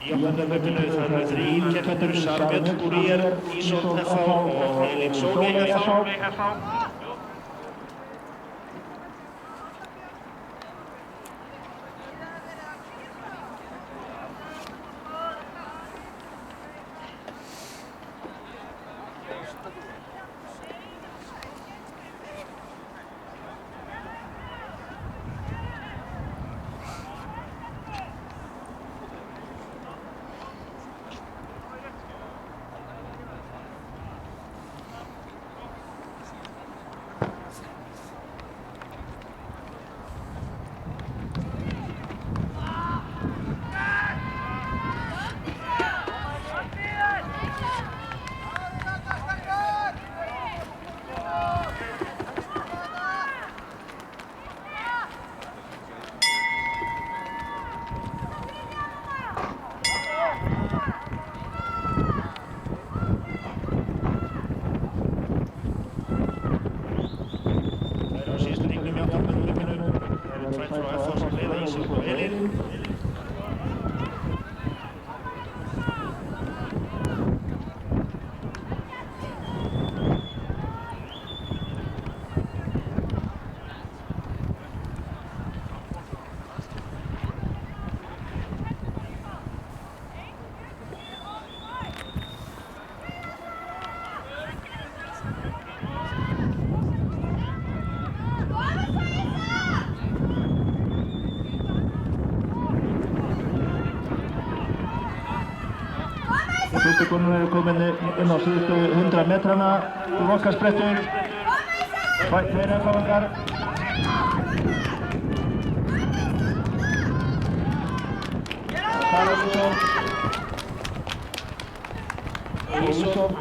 Í jöfnunarhlaupinu þar eru 3 keppendur, Sarbjörn Búríer, Ísolt FH og Elín Sóley FH. Konur eru komin inn á síðustu 100 metrana, lokasprettur, tveir FH-ingar. Sara Ísolt.